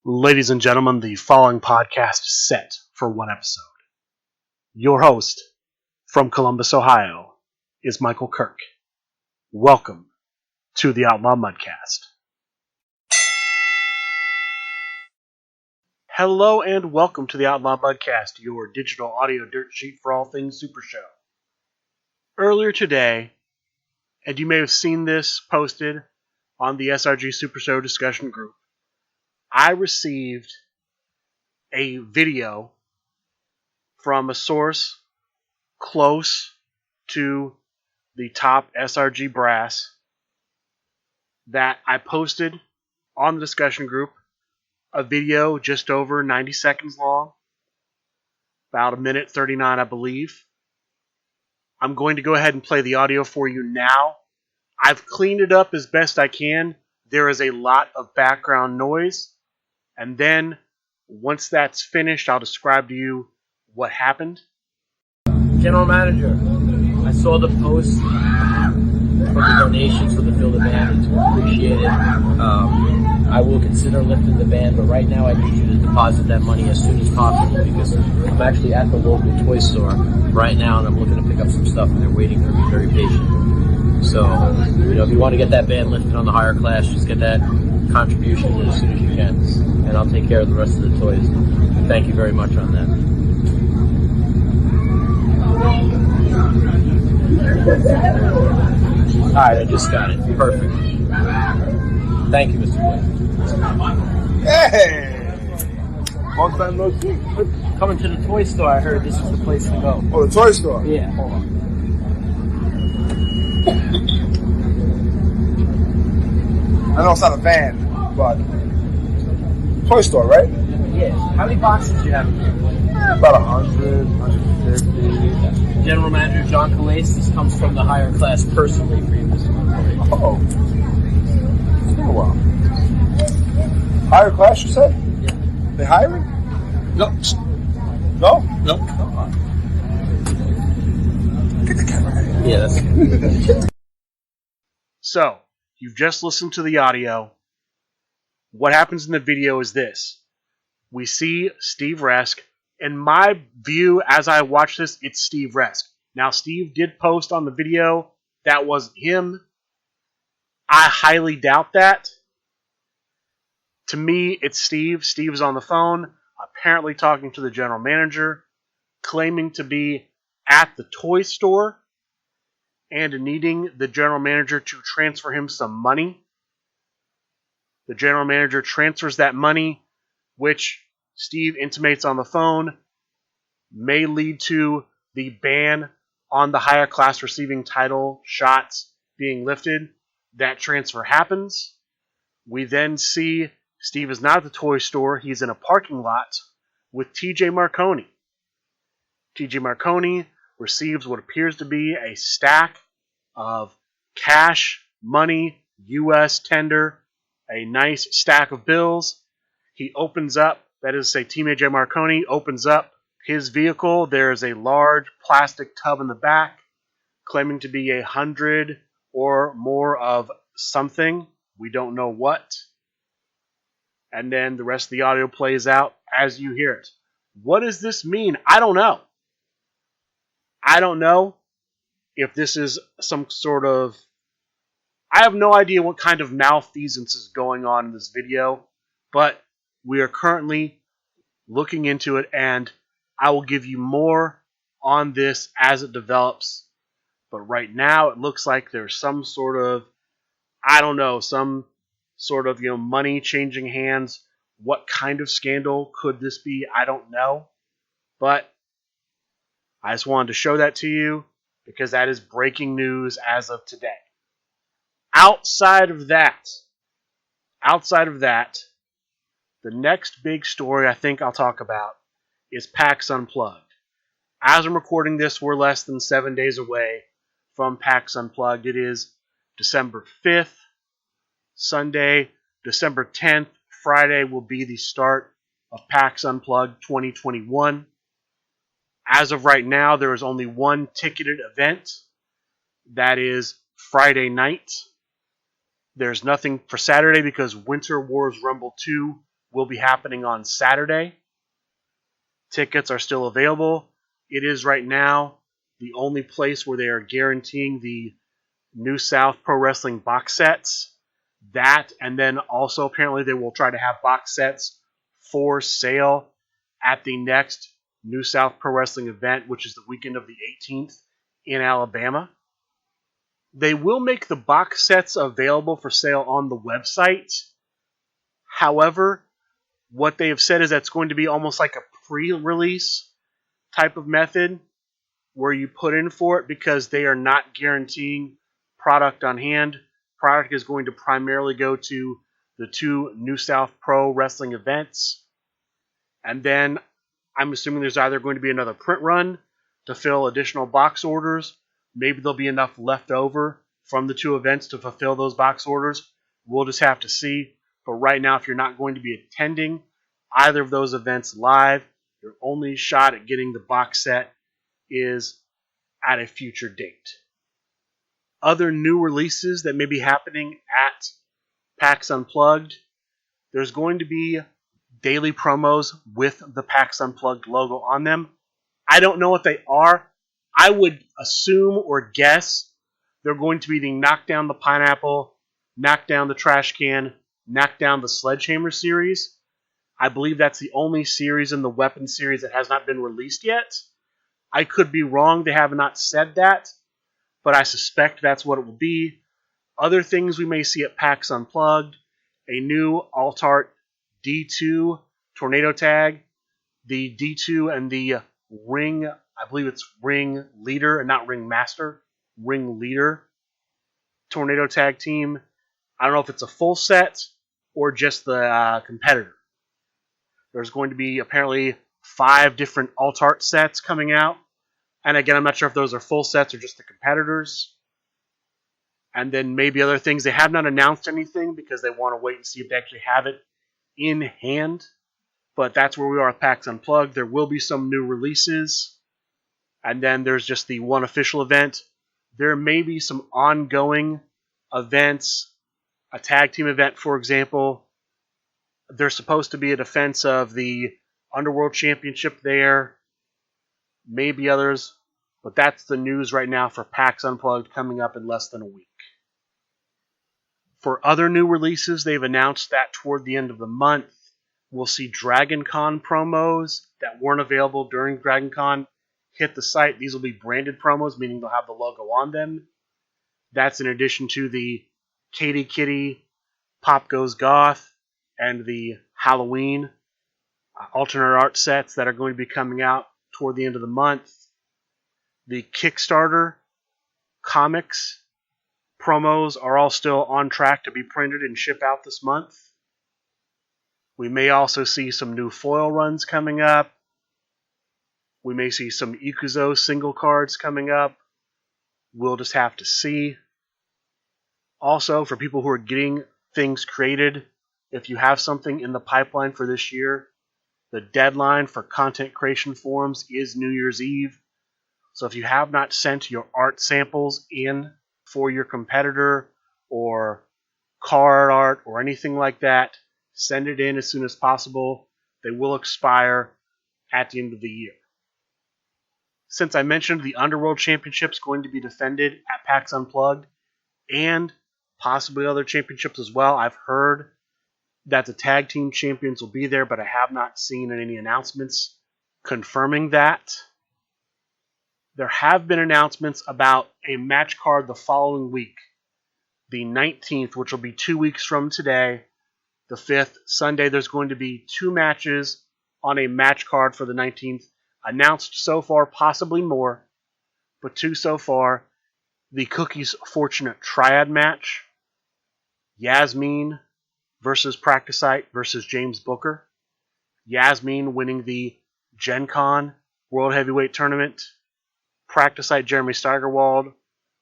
Ladies and gentlemen, the following podcast is set for one episode. Your host from Columbus, Ohio, is Michael Kirk. Welcome to the Outlaw Mudcast. Hello and welcome to the Outlaw Mudcast, your digital audio dirt sheet for all things Supershow. Earlier today, and you may have seen this posted on the SRG Supershow discussion group, I received a video from a source close to the top SRG brass that I posted on the discussion group. A video just over 90 seconds long, about a minute 39, I believe. I'm going to go ahead and play the audio for you now. I've cleaned it up as best I can. There is a lot of background noise. And then, once that's finished, I'll describe to you what happened. General Manager, I saw the post for the donations for the Field of Band. It's appreciated. I will consider lifting the ban, but right now I need you to deposit that money as soon as possible because I'm actually at the local toy store right now and I'm looking to pick up some stuff and they're waiting for me very patient. So, if you want to get that ban lifted on the higher class, just get that contribution as soon as you can, and I'll take care of the rest of the toys. Thank you very much on that. Alright, I just got it. Perfect. Thank you, Mr. Blake. Hey! Long time no see. Coming to the toy store, I heard this is the place to go. Oh, the toy store? Yeah, hold on. I know it's not a van, but toy store, right? Yeah. How many boxes do you have in here? About 100, 150. General Manager John Calais, this comes from the higher class personally for you, Mr. Marconi. Oh. It's been a while. Higher class, you said? Yeah. They hiring? No. No? No. Get the camera out of here. Yeah, that's good. So, you've just listened to the audio. What happens in the video is this. We see Steve Resk. In my view, as I watch this, it's Steve Resk. Now, Steve did post on the video that wasn't him. I highly doubt that. To me, it's Steve. Steve's on the phone, apparently talking to the general manager, claiming to be at the toy store and needing the general manager to transfer him some money. The general manager transfers that money, which Steve intimates on the phone may lead to the ban on the higher class receiving title shots being lifted. That transfer happens. We then see Steve is not at the toy store. He's in a parking lot with TJ Marconi. TJ Marconi receives what appears to be a stack of cash, money, U.S. tender, a nice stack of bills. He opens up, that is to say TJ Marconi opens up his vehicle. There is a large plastic tub in the back claiming to be 100 or more of something. We don't know what. And then the rest of the audio plays out as you hear it. What does this mean? I don't know. I don't know if this is some sort of... I have no idea what kind of malfeasance is going on in this video, but we are currently looking into it, and I will give you more on this as it develops. But right now, it looks like there's some sort of, I don't know, some sort of, money changing hands. What kind of scandal could this be? I don't know. But I just wanted to show that to you because that is breaking news as of today. Outside of that, the next big story I think I'll talk about is PAX Unplugged. As I'm recording this, we're less than 7 days away from PAX Unplugged. It is December 5th, Sunday, December 10th, Friday will be the start of PAX Unplugged 2021. As of right now, there is only one ticketed event. That is Friday night. There's nothing for Saturday because Winter Wars Rumble 2 will be happening on Saturday. Tickets are still available. It is right now the only place where they are guaranteeing the New South Pro Wrestling box sets. That, and then also apparently they will try to have box sets for sale at the next New South Pro Wrestling event, which is the weekend of the 18th in Alabama. They will make the box sets available for sale on the website. However, what they have said is that's going to be almost like a pre-release type of method where you put in for it because they are not guaranteeing product on hand. Product is going to primarily go to the 2 New South Pro Wrestling events. And then I'm assuming there's either going to be another print run to fill additional box orders. Maybe there'll be enough left over from the 2 events to fulfill those box orders. We'll just have to see. But right now, if you're not going to be attending either of those events live, your only shot at getting the box set is at a future date. Other new releases that may be happening at PAX Unplugged, there's going to be daily promos with the PAX Unplugged logo on them. I don't know what they are. I would assume or guess they're going to be the Knock Down the Pineapple, Knock Down the Trash Can, Knock Down the Sledgehammer series. I believe that's the only series in the Weapon series that has not been released yet. I could be wrong. They have not said that, but I suspect that's what it will be. Other things we may see at PAX Unplugged, a new Alt-Art D2 Tornado Tag, the D2 and the Ring, I believe it's Ring Leader and not Ring Master, Ring Leader Tornado Tag Team. I don't know if it's a full set or just the competitor. There's going to be apparently 5 different Alt-Art sets coming out. And again, I'm not sure if those are full sets or just the competitors. And then maybe other things. They have not announced anything because they want to wait and see if they actually have it in hand. But that's where we are at PAX Unplugged. There will be some new releases. And then there's just the one official event. There may be some ongoing events. A tag team event, for example. There's supposed to be a defense of the Underworld Championship there. Maybe others. But that's the news right now for PAX Unplugged coming up in less than a week. For other new releases, they've announced that toward the end of the month, we'll see Dragon Con promos that weren't available during Dragon Con hit the site. These will be branded promos, meaning they'll have the logo on them. That's in addition to the Katy Kitty, Pop Goes Goth, and the Halloween alternate art sets that are going to be coming out toward the end of the month. The Kickstarter comics promos are all still on track to be printed and ship out this month. We may also see some new foil runs coming up. We may see some Ikuzo single cards coming up. We'll just have to see. Also, for people who are getting things created, if you have something in the pipeline for this year, the deadline for content creation forums is New Year's Eve. So if you have not sent your art samples in for your competitor or card art or anything like that, send it in as soon as possible. They will expire at the end of the year. Since I mentioned the Underworld Championship is going to be defended at PAX Unplugged and possibly other championships as well, I've heard that the tag team champions will be there, but I have not seen any announcements confirming that. There have been announcements about a match card the following week, the 19th, which will be 2 weeks from today. The 5th, Sunday, there's going to be 2 matches on a match card for the 19th. Announced so far, possibly more, but 2 so far. The Cookies Fortunate Triad match. Yasmin versus Practicite versus James Booker. Yasmin winning the Gen Con World Heavyweight Tournament. Practicite Jeremy Steigerwald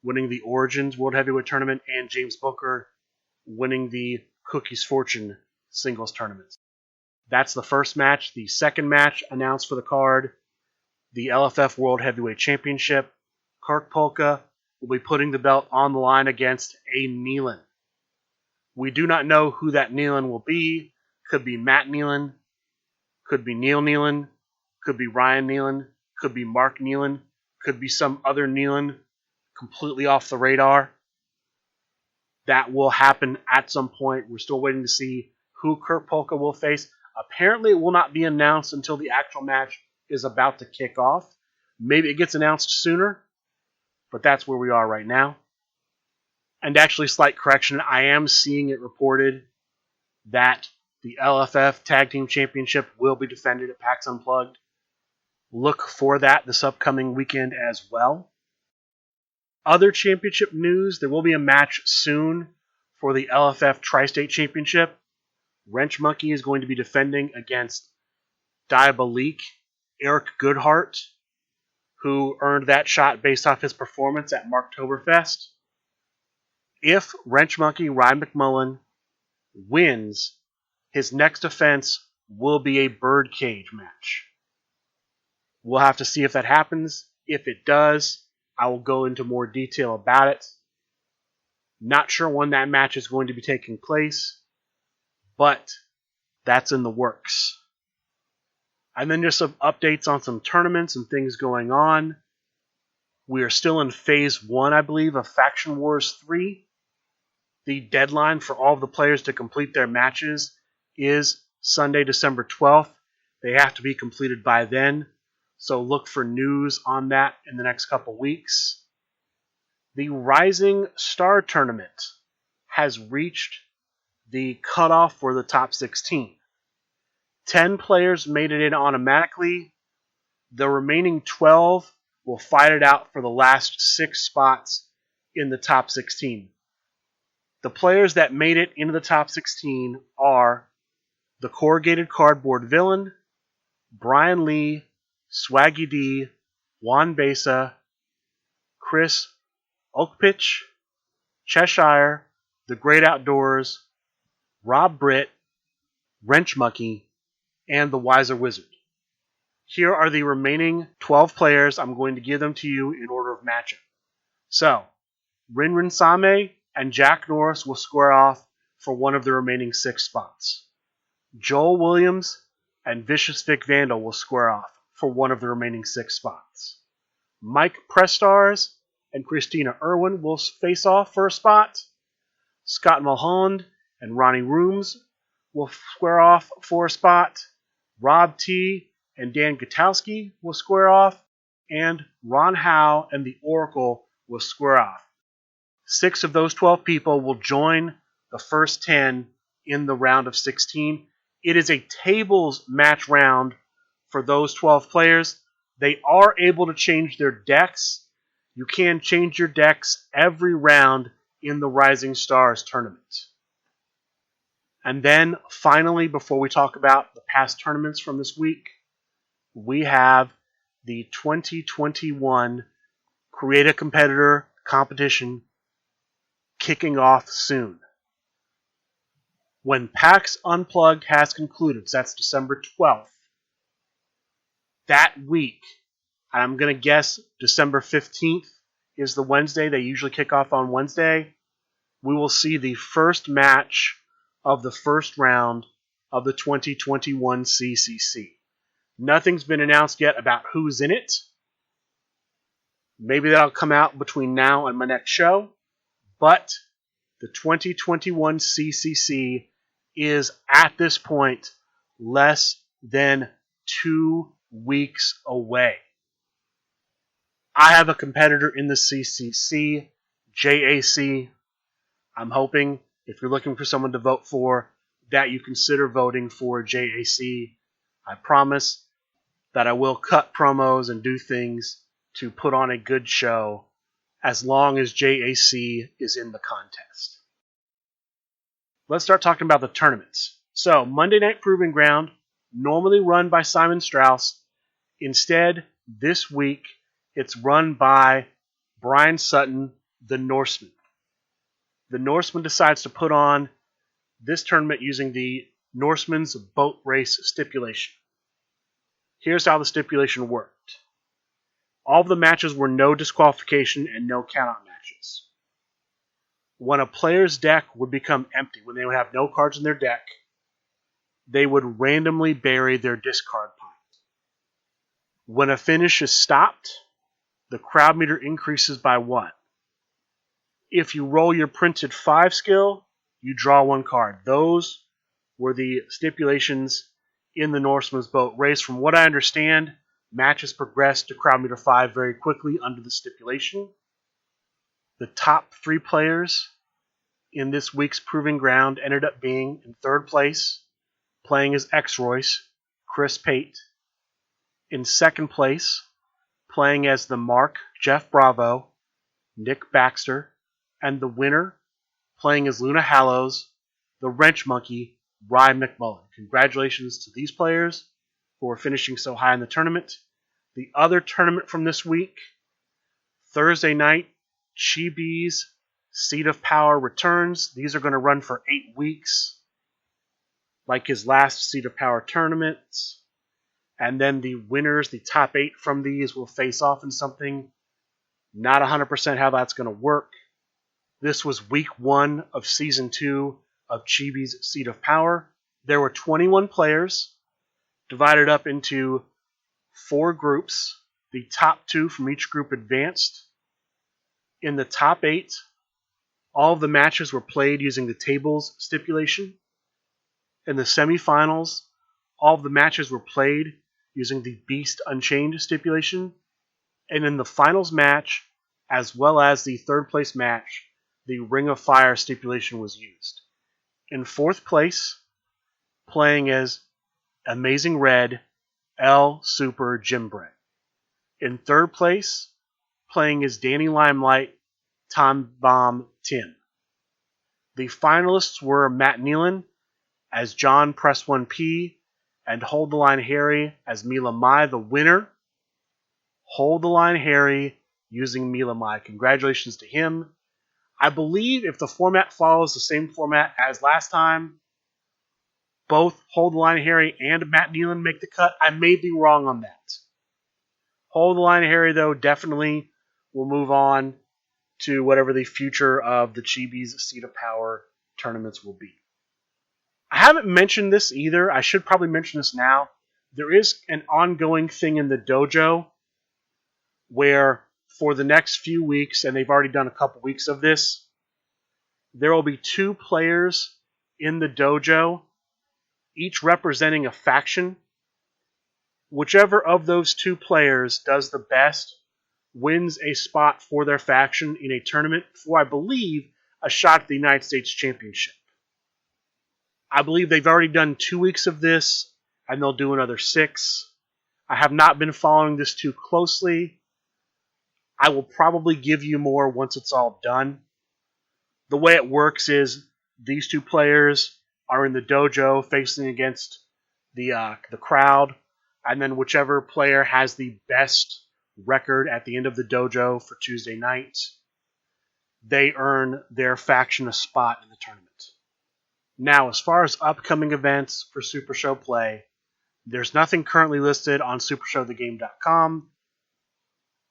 winning the Origins World Heavyweight Tournament. And James Booker winning the Cookies Fortune Singles Tournament. That's the first match. The second match announced for the card, the LFF World Heavyweight Championship. Kirk Polka will be putting the belt on the line against a Nealon. We do not know who that Nealon will be Could be Matt Nealon, could be Neil Nealon, could be Ryan Nealon, could be Mark Nealon, could be some other Nealon completely off the radar. That will happen at some point. We're still waiting to see who Kurt Polka will face. Apparently, it will not be announced until the actual match is about to kick off. Maybe it gets announced sooner, but that's where we are right now. And actually, slight correction, I am seeing it reported that the LFF Tag Team Championship will be defended at PAX Unplugged. Look for that this upcoming weekend as well. Other championship news, there will be a match soon for the LFF Tri-State Championship. Wrench Monkey is going to be defending against Diabolique Eric Goodhart, who earned that shot based off his performance at Marktoberfest. If Wrench Monkey Ryan McMullen wins, his next offense will be a birdcage match. We'll have to see if that happens. If it does, I will go into more detail about it. Not sure when that match is going to be taking place, but that's in the works. And then just some updates on some tournaments and things going on. We are still in Phase 1, I believe, of Faction Wars 3. The deadline for all of the players to complete their matches is Sunday, December 12th. They have to be completed by then, so look for news on that in the next couple weeks. The Rising Star Tournament has reached the cutoff for the top 16. 10 players made it in automatically. The remaining 12 will fight it out for the last 6 spots in the top 16. The players that made it into the top 16 are the Corrugated Cardboard Villain, Brian Lee, Swaggy D, Juan Besa, Chris Oakpitch, Cheshire, The Great Outdoors, Rob Britt, Wrench Monkey, and The Wiser Wizard. Here are the remaining 12 players. I'm going to give them to you in order of matchup. So, Rinrin Same and Jack Norris will square off for one of the remaining 6 spots. Joel Williams and Vicious Vic Vandal will square off for one of the remaining 6 spots. Mike Prestars and Christina Irwin will face off for a spot. Scott Mulholland and Ronnie Rooms will square off for a spot. Rob T and Dan Gutowski will square off. And Ron Howe and the Oracle will square off. 6 of those 12 people will join the first 10 in the round of 16. It is a tables match round for those 12 players. They are able to change their decks. You can change your decks every round in the Rising Stars tournament. And then, finally, before we talk about the past tournaments from this week, we have the 2021 Create a Competitor competition kicking off soon. When PAX Unplugged has concluded, so that's December 12th, that week, I'm going to guess December 15th is the Wednesday. They usually kick off on Wednesday. We will see the first match of the first round of the 2021 CCC. Nothing's been announced yet about who's in it. Maybe that'll come out between now and my next show. But the 2021 CCC is, at this point, less than 2 weeks away. I have a competitor in the CCC, JAC. I'm hoping, if you're looking for someone to vote for, that you consider voting for JAC. I promise that I will cut promos and do things to put on a good show as long as JAC is in the contest. Let's start talking about the tournaments. So, Monday Night Proving Ground, normally run by Simon Strauss. Instead, this week, it's run by Brian Sutton, the Norseman. The Norseman decides to put on this tournament using the Norseman's boat race stipulation. Here's how the stipulation worked. All of the matches were no disqualification and no count-out matches. When a player's deck would become empty, when they would have no cards in their deck, they would randomly bury their discard pile. When a finish is stopped, the crowd meter increases by 1. If you roll your printed 5 skill, you draw 1 card. Those were the stipulations in the Norseman's Boat race. From what I understand, matches progressed to crowd meter 5 very quickly under the stipulation. The top 3 players in this week's Proving Ground ended up being in 3rd place, playing as X-Royce, Chris Pate. In 2nd place, playing as the Mark, Jeff Bravo, Nick Baxter, and the winner, playing as Luna Hallows, the Wrench Monkey, Ryan McMullen. Congratulations to these players who are finishing so high in the tournament. The other tournament from this week, Thursday night, Chibi's Seat of Power returns. These are going to run for 8 weeks, like his last Seat of Power tournaments. And then the winners, the top 8 from these, will face off in something. Not 100% how that's going to work. This was week 1 of season 2 of Chibi's Seat of Power. There were 21 players, divided up into 4 groups. The top 2 from each group advanced. In the top 8, all of the matches were played using the tables stipulation. In the semifinals, all of the matches were played using the Beast Unchained stipulation. And in the finals match, as well as the 3rd place match, the Ring of Fire stipulation was used. In 4th place, playing as Amazing Red, L Super Jim Bray. In 3rd place, playing as Danny Limelight, Tom Bomb Tim. The finalists were Matt Nealon as John Press 1P and Hold the Line Harry as Mila Mai. The winner, Hold the Line Harry using Mila Mai. Congratulations to him. I believe if the format follows the same format as last time, both Hold the Line Harry and Matt Nealon make the cut. I may be wrong on that. Hold the Line Harry, though, definitely will move on to whatever the future of the Chibi's Seat of Power tournaments will be. I haven't mentioned this either. I should probably mention this now. There is an ongoing thing in the dojo where for the next few weeks, and they've already done a couple weeks of this, there will be 2 players in the dojo, each representing a faction. Whichever of those 2 players does the best wins a spot for their faction in a tournament for, I believe, a shot at the United States Championship. I believe they've already done 2 weeks of this, and they'll do another 6. I have not been following this too closely. I will probably give you more once it's all done. The way it works is these 2 players are in the dojo facing against the crowd, and then whichever player has the best record at the end of the dojo for Tuesday night, they earn their faction a spot in the tournament. Now, as far as upcoming events for Supershow Play, there's nothing currently listed on supershowthegame.com.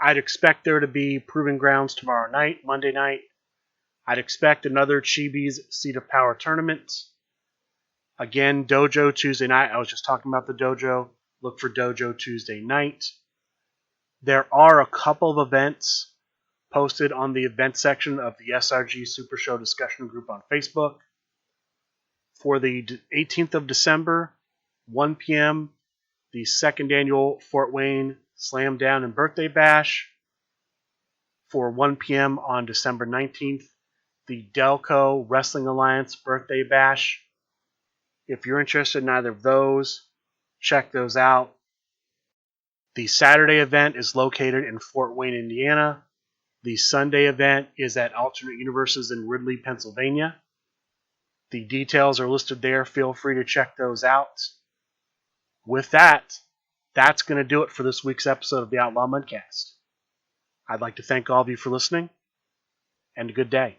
I'd expect there to be Proving Grounds tomorrow night, Monday night. I'd expect another Chibi's Seat of Power tournament. Again, Dojo Tuesday night. I was just talking about the Dojo. Look for Dojo Tuesday night. There are a couple of events posted on the event section of the SRG Super Show discussion group on Facebook. For the 18th of December, 1 p.m., the 2nd annual Fort Wayne Slam Down and Birthday Bash. For 1 p.m. on December 19th, the Delco Wrestling Alliance Birthday Bash. If you're interested in either of those, check those out. The Saturday event is located in Fort Wayne, Indiana. The Sunday event is at Alternate Universes in Ridley, Pennsylvania. The details are listed there. Feel free to check those out. With that, that's going to do it for this week's episode of the Outlaw Mudcast. I'd like to thank all of you for listening, and a good day.